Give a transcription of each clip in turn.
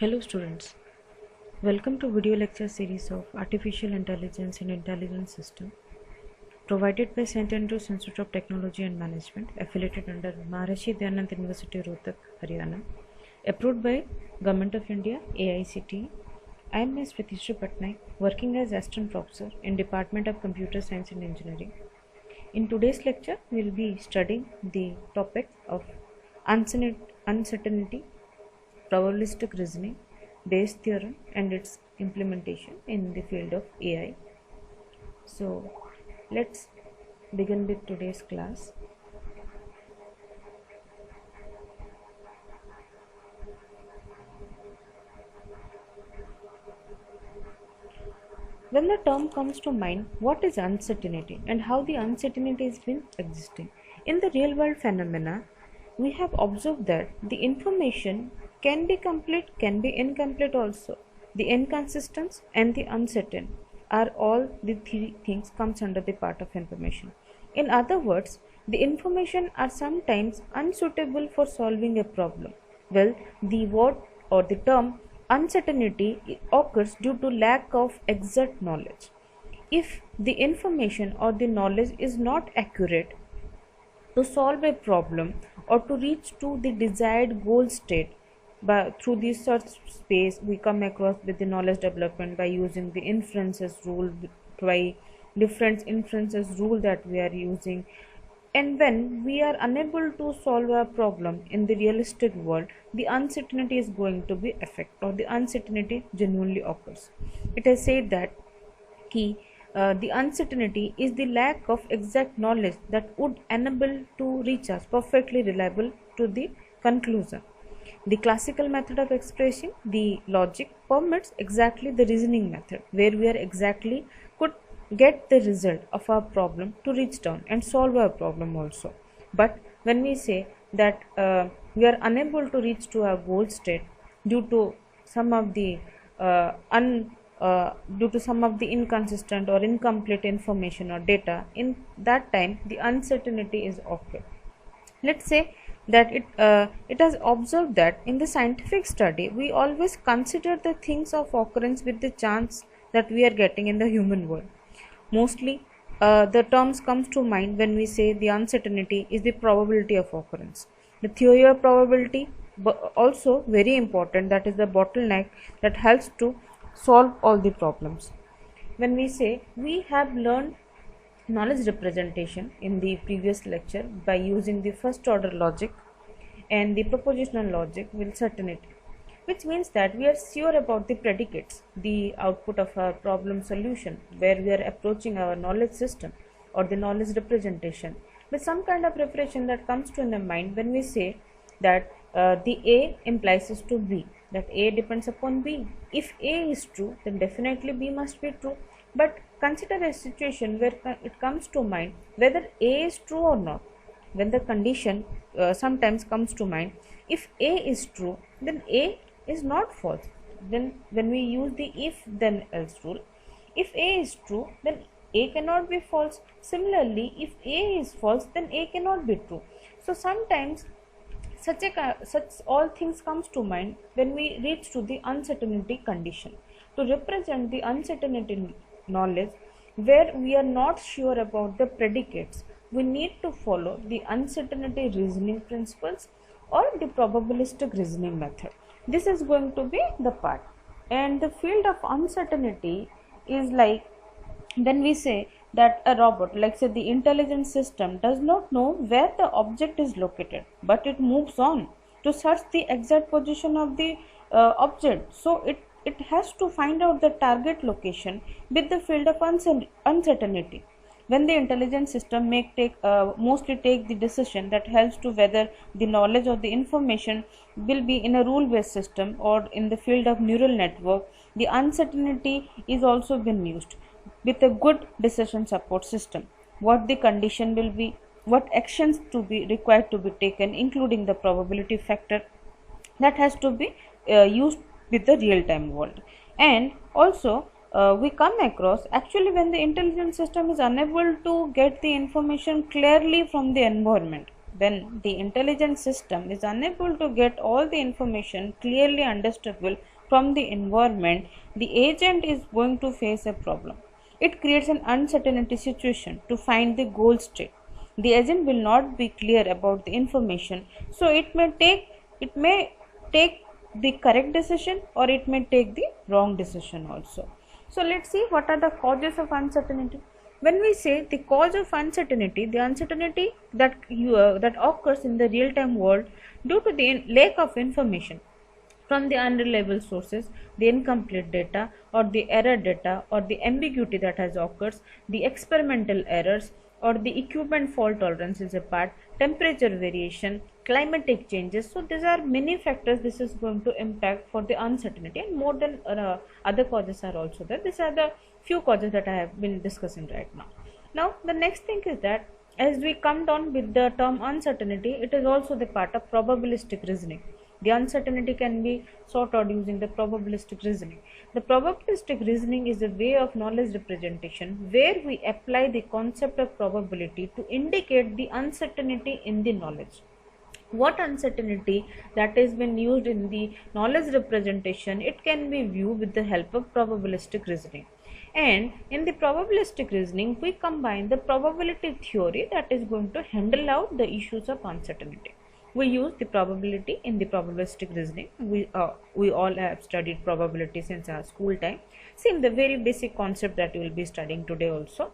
Hello students, welcome to video lecture series of Artificial Intelligence and Intelligence System provided by St. Andrews Institute of Technology and Management affiliated under Maharishi Dayanand University Rohtak, Haryana, approved by Government of India, AICTE. I am Ms. Pratisha Patnaik, working as Assistant Professor in Department of Computer Science and Engineering. In today's lecture, we will be studying the topic of uncertainty, probabilistic reasoning, Bayes theorem and its implementation in the field of AI. So let's begin with today's class. When the term comes to mind, what is uncertainty and how the uncertainty has been existing? In the real world phenomena, we have observed that the information can be complete, can be incomplete also. The inconsistent and the uncertain are all the three things comes under the part of information. In other words, the information are sometimes unsuitable for solving a problem. Well, the word or the term uncertainty occurs due to lack of exact knowledge. If the information or the knowledge is not accurate to solve a problem or to reach to the desired goal state, through the search space we come across with the knowledge development by using the inferences rule, by different inferences rule that we are using, and when we are unable to solve a problem in the realistic world, the uncertainty is going to be effect or the uncertainty genuinely occurs. It is said that the uncertainty is the lack of exact knowledge that would enable to reach us perfectly reliable to the conclusion. The classical method of expressing the logic permits exactly the reasoning method, where we are exactly could get the result of our problem to reach down and solve our problem also. But when we say that we are unable to reach to our goal state due to some of the inconsistent or incomplete information or data, in that time the uncertainty is occur. Let's say that it has observed that in the scientific study we always consider the things of occurrence with the chance that we are getting in the human world. Mostly the terms comes to mind when we say the uncertainty is the probability of occurrence. The theory of probability also very important, that is the bottleneck that helps to solve all the problems. When we say we have learned knowledge representation in the previous lecture by using the first order logic and the propositional logic with certainty, which means that we are sure about the predicates, the output of our problem solution, where we are approaching our knowledge system or the knowledge representation with some kind of preparation that comes to in the mind when we say that the A implies to B, that A depends upon B. If A is true, then definitely B must be true. But consider a situation where it comes to mind whether A is true or not. When the condition sometimes comes to mind, if A is true, then A is not false. Then when we use the if then else rule, if A is true, then A cannot be false. Similarly, if A is false, then A cannot be true. So sometimes such all things comes to mind when we reach to the uncertainty condition. To represent the uncertainty knowledge where we are not sure about the predicates, we need to follow the uncertainty reasoning principles or the probabilistic reasoning method. This is going to be the part. And the field of uncertainty is like when we say that a robot, like say the intelligent system, does not know where the object is located, but it moves on to search the exact position of the object. So it has to find out the target location with the field of uncertainty. When the intelligent system mostly take the decision that helps to whether the knowledge or the information will be in a rule based system or in the field of neural network, the uncertainty is also been used with a good decision support system. What the condition will be, what actions to be required to be taken, including the probability factor, that has to be used with the real time world. And also we come across actually when the intelligent system is unable to get the information clearly from the environment, when the intelligent system is unable to get all the information clearly understandable from the environment, the agent is going to face a problem. It creates an uncertainty situation to find the goal state. The agent will not be clear about the information, so it may take the correct decision or it may take the wrong decision also. So let's see what are the causes of uncertainty. When we say the cause of uncertainty, the uncertainty that occurs in the real-time world due to the lack of information from the unreliable sources, the incomplete data or the error data or the ambiguity that has occurred, the experimental errors or the equipment fault tolerance is a part, temperature variation, climatic changes. So these are many factors this is going to impact for the uncertainty, and more than other causes are also there. These are the few causes that I have been discussing right now. Now the next thing is that as we come down with the term uncertainty, it is also the part of probabilistic reasoning. The uncertainty can be sought out using the probabilistic reasoning. The probabilistic reasoning is a way of knowledge representation where we apply the concept of probability to indicate the uncertainty in the knowledge. What uncertainty that has been used in the knowledge representation, it can be viewed with the help of probabilistic reasoning. And in the probabilistic reasoning, we combine the probability theory that is going to handle out the issues of uncertainty. We use the probability in the probabilistic reasoning. We all have studied probability since our school time. Same the very basic concept that we will be studying today also.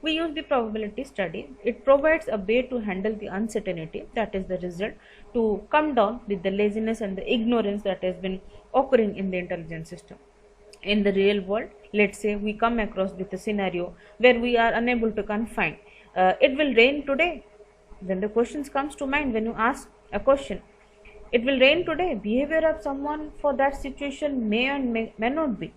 We use the probability study. It provides a way to handle the uncertainty, that is the result, to come down with the laziness and the ignorance that has been occurring in the intelligence system. In the real world, let's say we come across with a scenario where we are unable to confine. It will rain today. Then the questions comes to mind when you ask a question. It will rain today. Behavior of someone for that situation may and may not be.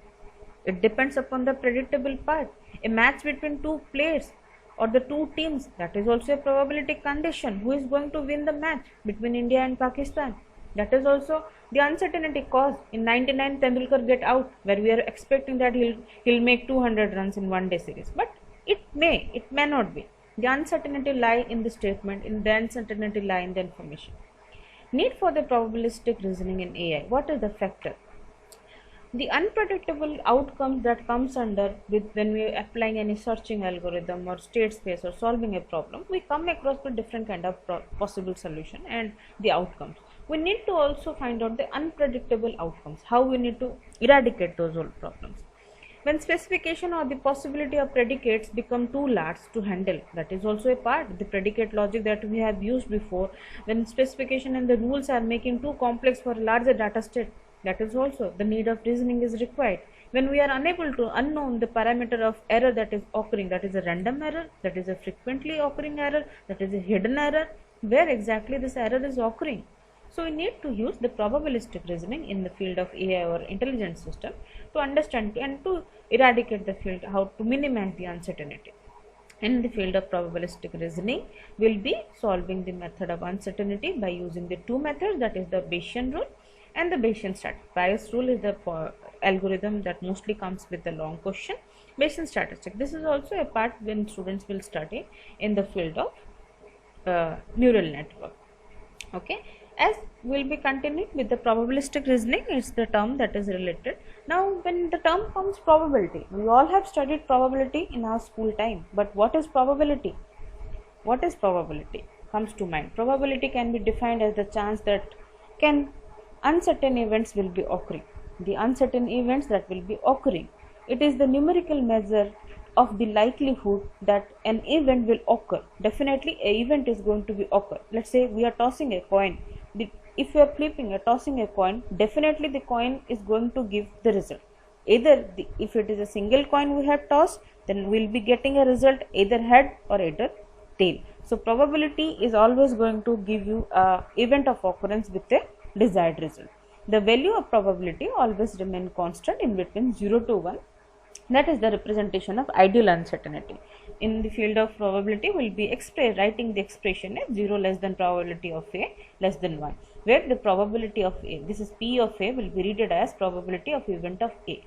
It depends upon the predictable part. A match between two players or the two teams, that is also a probability condition. Who is going to win the match between India and Pakistan? That is also the uncertainty cause. In 99, Tendulkar get out, where we are expecting that he'll make 200 runs in one day series. But it may not be. The uncertainty lie in the statement, in the uncertainty lie in the information. Need for the probabilistic reasoning in AI. What is the factor? The unpredictable outcomes that comes under with when we are applying any searching algorithm or state space or solving a problem, we come across with different kind of possible solution and the outcomes. We need to also find out the unpredictable outcomes, how we need to eradicate those old problems. When specification or the possibility of predicates become too large to handle, that is also a part, the predicate logic that we have used before. When specification and the rules are making too complex for a larger data set, that is also the need of reasoning is required. When we are unable to unknown the parameter of error that is occurring, that is a random error, that is a frequently occurring error, that is a hidden error, where exactly this error is occurring. So we need to use the probabilistic reasoning in the field of AI or intelligence system to understand and to eradicate the field, how to minimize the uncertainty. In the field of probabilistic reasoning, we will be solving the method of uncertainty by using the two methods, that is the Bayesian rule and the Bayesian statistic. Bayes rule is the algorithm that mostly comes with the long question. Bayesian statistic, this is also a part when students will study in the field of neural network. Okay, as we'll be continuing with the probabilistic reasoning, it's the term that is related. Now when the term comes probability, we all have studied probability in our school time, but what is probability? What is probability? Comes to mind. Probability can be defined as the chance that uncertain events will be occurring. The uncertain events that will be occurring. It is the numerical measure of the likelihood that an event will occur. Definitely an event is going to be occur. Let's say we are tossing a coin. If we are flipping or tossing a coin, definitely the coin is going to give the result. Either if it is a single coin we have tossed, then we will be getting a result either head or either tail. So probability is always going to give you a event of occurrence with a desired result. The value of probability always remain constant in between 0 to 1. That is the representation of ideal uncertainty. In the field of probability, we will be writing the expression as 0 less than probability of A less than 1, where the probability of A, this is P of A, will be read as probability of event of A.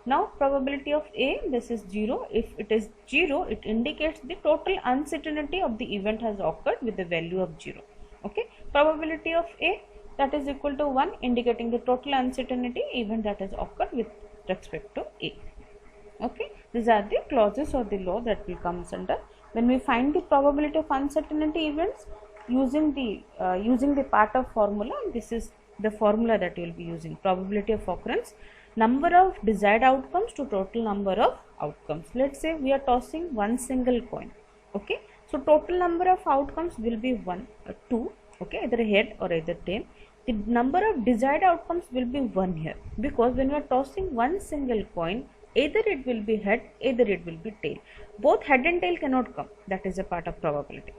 Now probability of A, this is 0. If it is 0, it indicates the total uncertainty of the event has occurred with the value of 0. Okay, probability of A, that is equal to 1, indicating the total uncertainty event that has occurred with respect to A. Okay, these are the clauses or the law that will comes under when we find the probability of uncertainty events using the part of formula. This is the formula that you will be using: probability of occurrence, number of desired outcomes to total number of outcomes. Let's say we are tossing one single coin. Okay, so total number of outcomes will be 1 or 2. Okay, either head or either tail. The number of desired outcomes will be 1 here, because when we are tossing one single coin, either it will be head, either it will be tail. Both head and tail cannot come. That is a part of probability.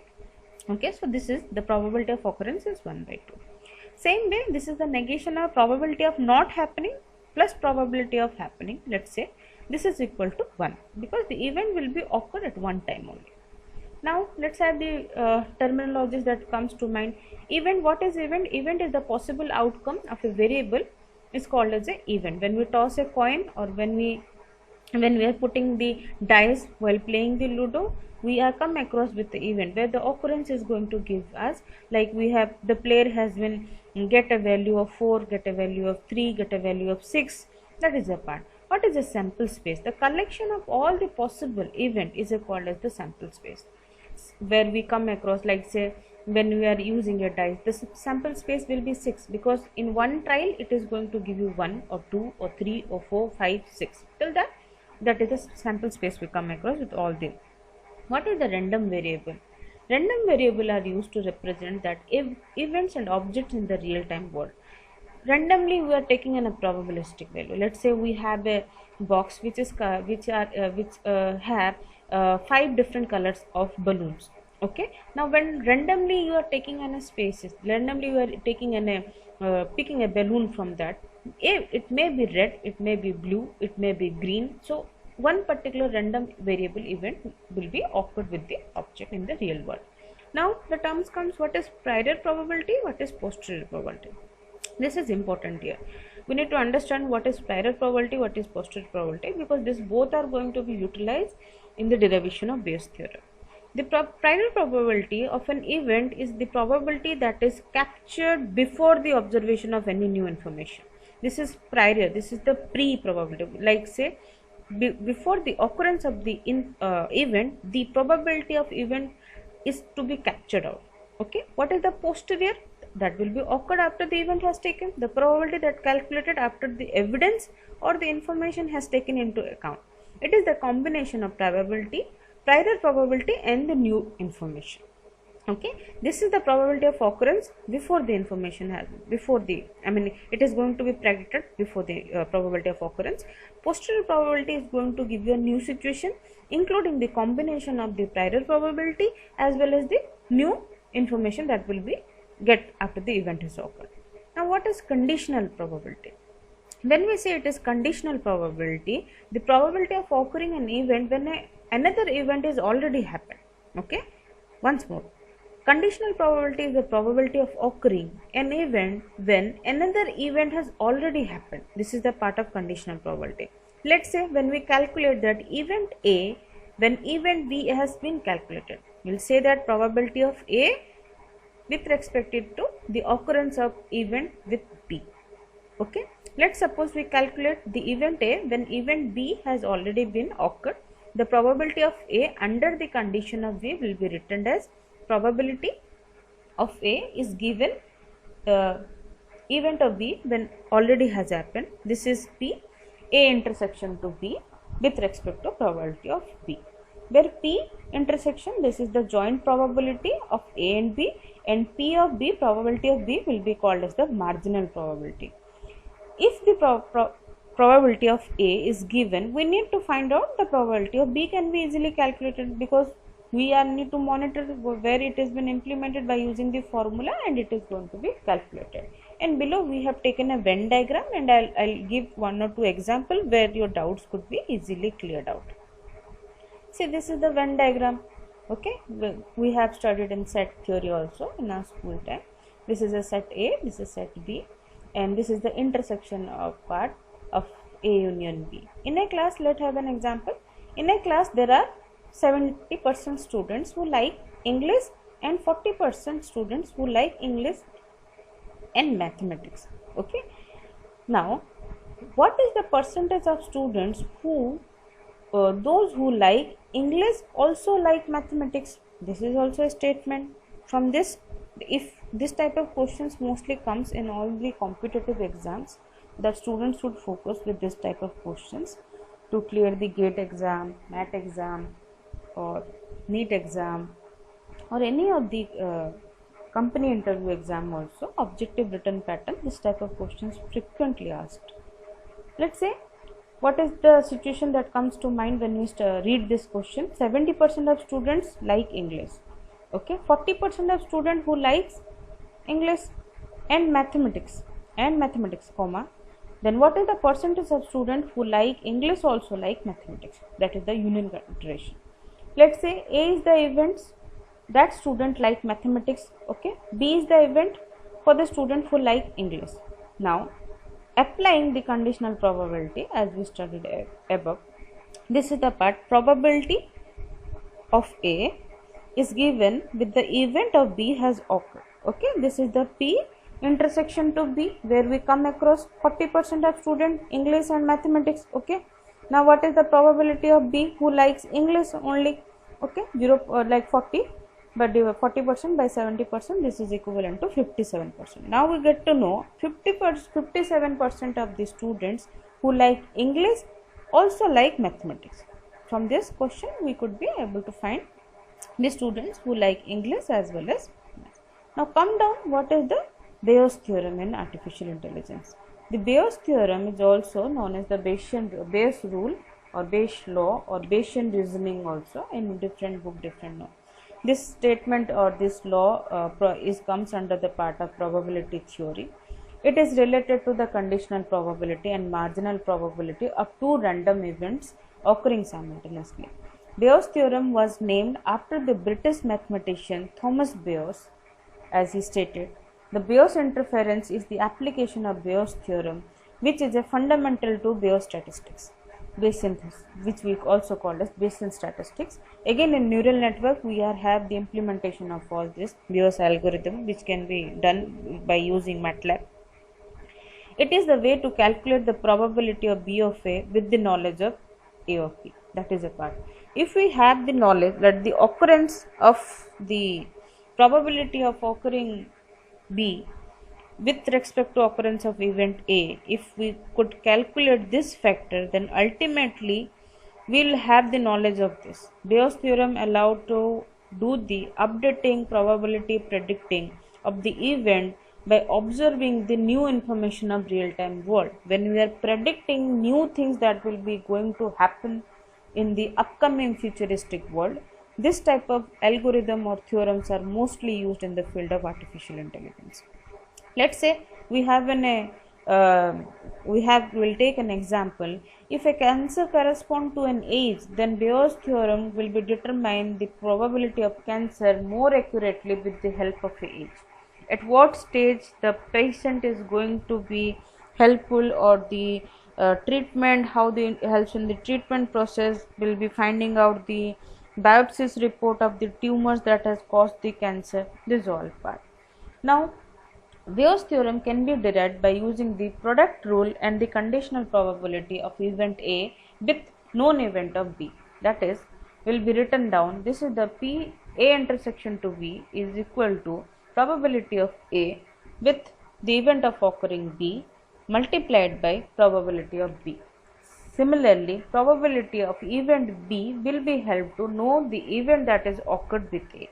Okay, so this is the probability of occurrence is 1 by 2. Same way, this is the negation of probability of not happening plus probability of happening. Let's say this is equal to 1, because the event will be occurred at one time only. Now let's have the terminologies that comes to mind. Event, what is event? Event is the possible outcome of a variable is called as a event. When we toss a coin, or when we are putting the dice while playing the Ludo, we are come across with the event where the occurrence is going to give us, like we have the player has been get a value of 4, get a value of 3, get a value of 6. That is a part. What is a sample space? The collection of all the possible event is called as the sample space, where we come across, like say when we are using a dice, the sample space will be 6, because in one trial it is going to give you 1 or 2 or 3 or 4, 5, 6 till that is the sample space we come across with all them. What is the random variable? Random variable are used to represent that events and objects in the real time world. Randomly we are taking a probabilistic value. Let's say we have a box which have 5 different colors of balloons. Okay, now when randomly you are taking in a spaces, randomly you are taking in a picking a balloon from that, it may be red, it may be blue, it may be green. So one particular random variable event will be occurred with the object in the real world. Now the terms comes, what is prior probability, what is posterior probability. This is important here. We need to understand what is prior probability, what is posterior probability, because this both are going to be utilized in the derivation of Bayes theorem. The prior probability of an event is the probability that is captured before the observation of any new information. This is prior, this is the pre-probability. Like say before the occurrence of the event, the probability of event is to be captured out. Okay, what is the posterior? That will be occurred after the event has taken, the probability that calculated after the evidence or the information has taken into account. It is the combination of probability, prior probability and the new information. Okay, this is the probability of occurrence before the information has, it is going to be predicted before the probability of occurrence. Posterior probability is going to give you a new situation, including the combination of the prior probability as well as the new information that will be get after the event has occurred. Now what is conditional probability? When we say it is conditional probability, the probability of occurring an event when another event is already happened. Okay, once more, conditional probability is the probability of occurring an event when another event has already happened. This is the part of conditional probability. Let's say when we calculate that event A, when event B has been calculated, we'll say that probability of A with respect to the occurrence of event with B. Okay, let's suppose we calculate the event A when event B has already been occurred. The probability of A under the condition of B will be written as probability of A is given event of B when already has happened. This is P, A intersection to B with respect to probability of B, where P intersection, this is the joint probability of A and B, and P of B, probability of B, will be called as the marginal probability. If the probability of A is given, we need to find out the probability of B can be easily calculated, because we need to monitor where it has been implemented by using the formula, and it is going to be calculated. And below we have taken a Venn diagram, and I'll give 1 or 2 examples where your doubts could be easily cleared out. See, this is the Venn diagram. Okay, we have studied in set theory also in our school time. This is a set A, this is set B, and this is the intersection of part of A union B. In a class, let's have an example. In a class, there are 70% students who like English and 40% students who like English and mathematics. Okay, now what is the percentage of students who those who like English also like mathematics? This is also a statement. From this, if this type of questions mostly comes in all the competitive exams, that students should focus with this type of questions to clear the GATE exam, MAT exam, or NEET exam, or any of the company interview exam also. Objective written pattern, this type of questions frequently asked. Let's say, what is the situation that comes to mind when we read this question? 70% of students like English. Okay, 40% of students who likes English and mathematics comma, then what is the percentage of students who like English also like mathematics? That is the union consideration. Let's say A is the events that student like mathematics. Okay, B is the event for the student who like English. Now applying the conditional probability as we studied above, this is the part. Probability of A is given with the event of B has occurred. Okay, this is the P intersection to B, where we come across 40% of student English and mathematics. Okay, now what is the probability of B who likes English only? Okay, 40, but 40% by 70%, this is equivalent to 57%. Now we get to know 57% of the students who like English also like mathematics. From this question we could be able to find the students who like English as well as math. Now come down, what is the Bayes theorem in artificial intelligence? The Bayes theorem is also known as the Bayes rule or Bayes law or Bayesian reasoning also, in different book different name. This statement or this law comes under the part of probability theory. It is related to the conditional probability and marginal probability of two random events occurring simultaneously. Bayes' theorem was named after the British mathematician Thomas Bayes. As he stated, the Bayes interference is the application of Bayes' theorem, which is a fundamental to Bayes statistics, Bayesian, which we also call as Bayesian statistics. Again, in neural network we have the implementation of all this Bayes algorithm, which can be done by using MATLAB. It is the way to calculate the probability of B of A with the knowledge of A of B. That is a part. If we have the knowledge that the occurrence of the probability of occurring B with respect to occurrence of event A, if we could calculate this factor, then ultimately we will have the knowledge of this. Bayes' theorem allowed to do the updating, probability predicting of the event by observing the new information of real-time world. When we are predicting new things that will be going to happen in the upcoming futuristic world, this type of algorithm or theorems are mostly used in the field of artificial intelligence. Let's say we have we'll take an example. If a cancer corresponds to an age, then Bayes' theorem will be determine the probability of cancer more accurately with the help of age. At what stage the patient is going to be helpful, or the treatment, how the helps in the treatment process, will be finding out the biopsy report of the tumors that has caused the cancer. This is all part. Now Bayes' theorem can be derived by using the product rule and the conditional probability of event A with known event of B. That is, will be written down. This is the P A intersection to B is equal to probability of A with the event of occurring B multiplied by probability of B. Similarly, probability of event B will be helped to know the event that is occurred with A.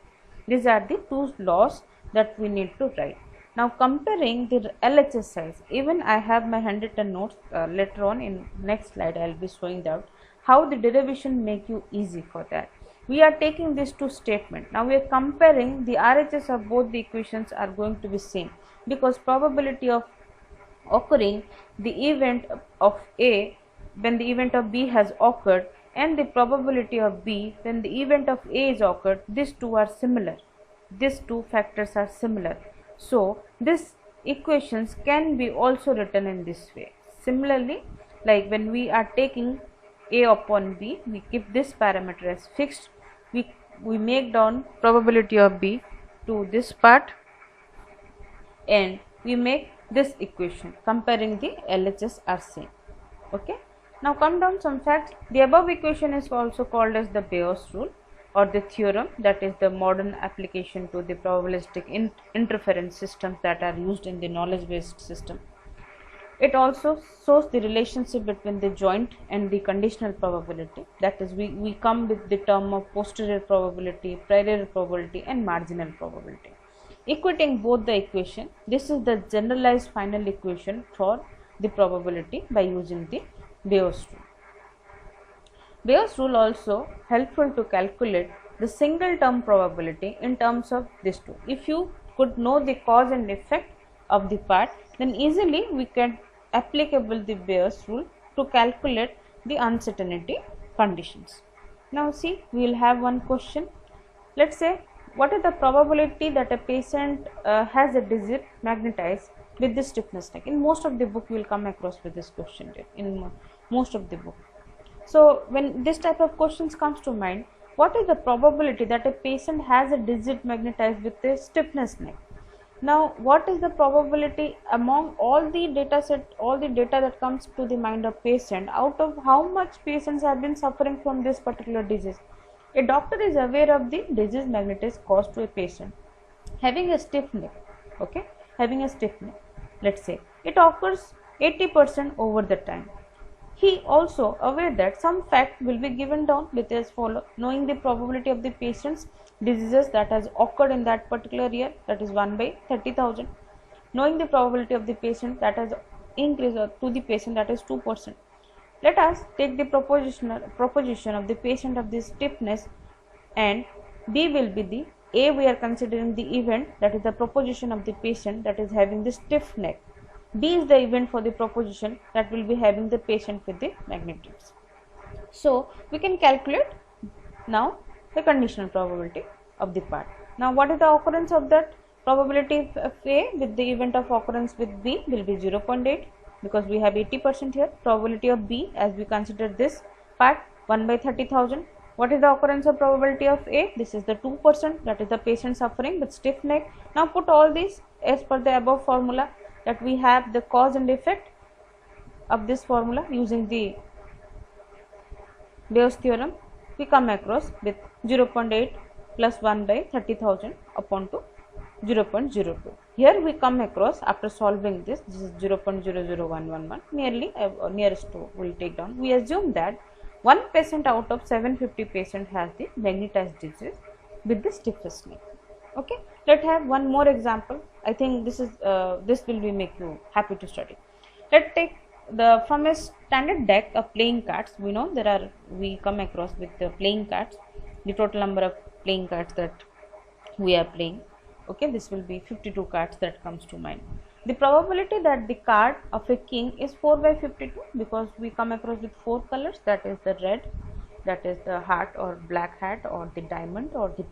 These are the two laws that we need to write. Now comparing the LHS size, even I have my handwritten notes. Later on in next slide I will be showing that how the derivation make you easy for that. We are taking these two statements. Now we are comparing the RHS of both the equations are going to be same, because probability of occurring the event of A when the event of B has occurred and the probability of B when the event of A is occurred, these two are similar. These two factors are similar. So these equations can be also written in this way. Similarly, like when we are taking A upon B, we keep this parameter as fixed. We make down probability of B to this part and we make this equation comparing the LHS are same. Okay. Now come down some facts. The above equation is also called as the Bayes rule or the theorem, that is the modern application to the probabilistic interference systems that are used in the knowledge based system. It also shows the relationship between the joint and the conditional probability, that is we come with the term of posterior probability, prior probability and marginal probability. Equating both the equation, this is the generalized final equation for the probability by using the Bayes rule. Bayes rule also helpful to calculate the single term probability in terms of this two. If you could know the cause and effect of the part, then easily we can applicable the Bayes rule to calculate the uncertainty conditions. Now see, we will have one question. Let's say, what is the probability that a patient has a digit magnetized with the stiffness neck? In most of the book you will come across with this question in most of the book. So when this type of questions comes to mind, what is the probability that a patient has a digit magnetized with a stiffness neck? Now what is the probability among all the data set, all the data that comes to the mind of patient, out of how much patients have been suffering from this particular disease? A doctor is aware of the disease magnetized caused to a patient having a stiff neck, okay, having a stiff neck. Let's say it occurs 80% over the time. He also aware that some fact will be given down with as follow: knowing the probability of the patient's diseases that has occurred in that particular year, that is 1 by 30,000. Knowing the probability of the patient that has increased to the patient, that is 2%. Let us take the proposition of the patient of this stiffness, and B will be the A. We are considering the event, that is the proposition of the patient that is having the stiff neck. B is the event for the proposition that will be having the patient with the magnetics. So we can calculate now the conditional probability of the part. Now what is the occurrence of that probability of A with the event of occurrence with B will be 0.8, because we have 80% here. Probability of B, as we consider this part, 1 by 30,000. What is the occurrence of probability of A? This is the 2%, that is the patient suffering with stiff neck. Now put all these as per the above formula, that we have the cause and effect of this formula using the Bayes theorem. We come across with 0.8 plus 1 by 30,000 upon to 0.02. Here we come across, after solving this is 0.00111, nearly nearest to will take down. We assume that 1 patient out of 750 patients has the magnetized disease with the stiffest neck. Okay, let's have one more example. I think this is this will be make you happy to study. Let's take the from a standard deck of playing cards. We know there are, we come across with the playing cards, the total number of playing cards that we are playing. Okay, this will be 52 cards that comes to mind. The probability that the card of a king is 4 by 52, because we come across with 4 colors, that is the red, that is the heart or black hat, or the diamond, or the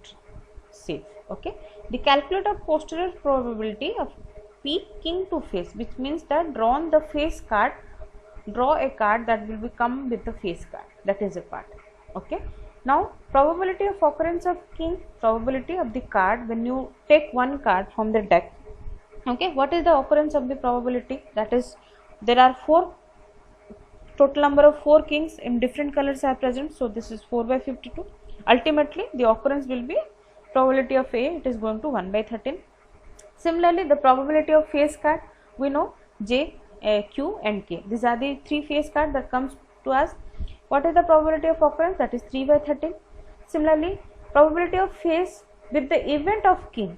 safe. Okay, the calculator posterior probability of P king to face, which means that drawn the face card, draw a card that will become with the face card, that is a part. Okay, now probability of occurrence of king, probability of the card when you take one card from the deck. Okay, what is the occurrence of the probability? That is, there are 4, total number of 4 kings in different colors are present, so this is 4 by 52. Ultimately the occurrence will be probability of A, it is going to 1 by 13. Similarly, the probability of face card, we know J, Q and K. These are the 3 face card that comes to us. What is the probability of occurrence? That is 3 by 13. Similarly, probability of face with the event of king,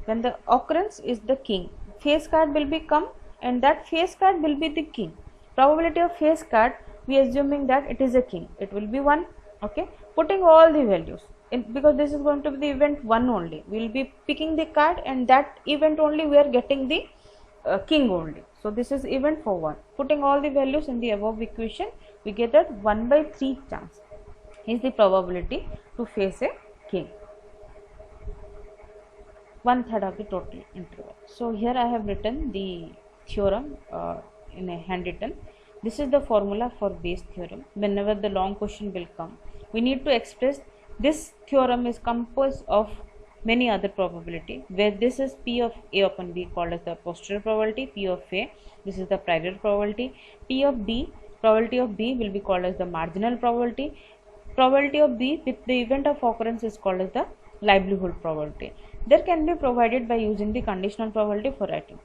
when the occurrence is the king, face card will become, and that face card will be the king. Probability of face card, we assuming that it is a king, it will be 1. Okay, putting all the values because this is going to be the event 1 only, we will be picking the card, and that event only we are getting the king only. So this is event for 1. Putting all the values in the above equation, we get that 1 by 3 chance is the probability to face a king, 1/3 of the total interval. So here I have written the theorem in a handwritten. This is the formula for Bayes theorem. Whenever the long question will come, we need to express this theorem is composed of many other probability, where this is P of A upon B called as the posterior probability, P of A, this is the prior probability, P of B, probability of B will be called as the marginal probability, probability of B with the event of occurrence is called as the livelihood probability. There can be provided by using the conditional probability for writing.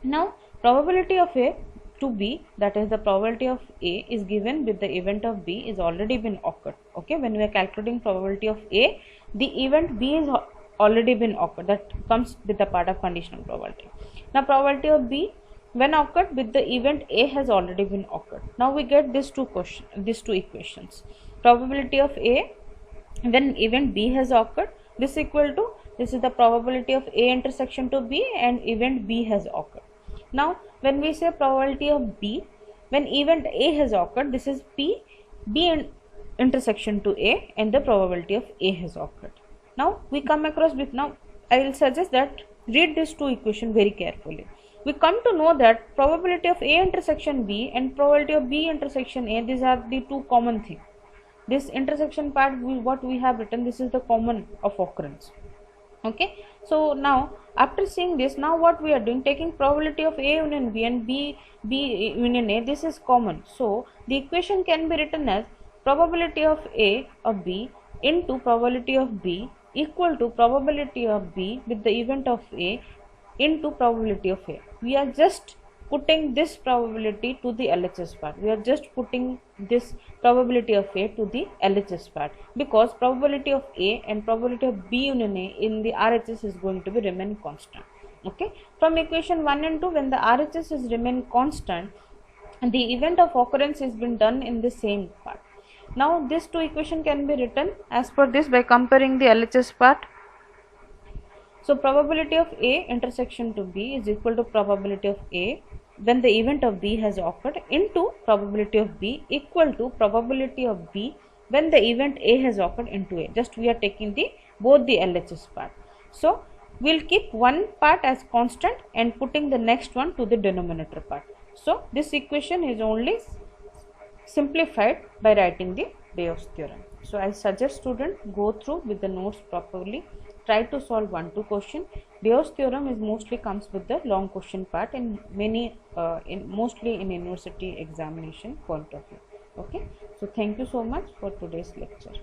Now probability of A to B, that is the probability of A is given with the event of B is already been occurred. Okay, when we are calculating probability of A, the event B is already been occurred, that comes with the part of conditional probability. Now probability of B when occurred with the event A has already been occurred. Now we get these two equations. Probability of A when event B has occurred, this equal to, this is the probability of A intersection to B and event B has occurred. Now when we say probability of B when event A has occurred, this is P, B intersection to A and the probability of A has occurred. Now we come across with, now I will suggest that read these two equations very carefully. We come to know that probability of A intersection B and probability of B intersection A, these are the two common things. This intersection part, what we have written, this is the common of occurrence. Okay, so now after seeing this, now what we are doing, taking probability of A union B and B union A, this is common. So the equation can be written as probability of A of B into probability of B equal to probability of B with the event of A into probability of A. We are just putting this probability to the LHS part. We are just putting this probability of A to the LHS part, because probability of A and probability of B union A in the RHS is going to be remain constant. Okay, from equation 1 and 2, when the RHS is remain constant, the event of occurrence has been done in the same part. Now these two equation can be written as per this by comparing the LHS part. So probability of A intersection to B is equal to probability of A when the event of B has occurred into probability of B equal to probability of B when the event A has occurred into A. Just we are taking the both the LHS part. So we'll keep one part as constant and putting the next one to the denominator part. So this equation is only simplified by writing the Bayes' theorem. So I suggest student go through with the notes properly. Try to solve 1-2 question. Bayes' theorem is mostly comes with the long question part in many mostly in university examination point of view. Okay, so thank you so much for today's lecture.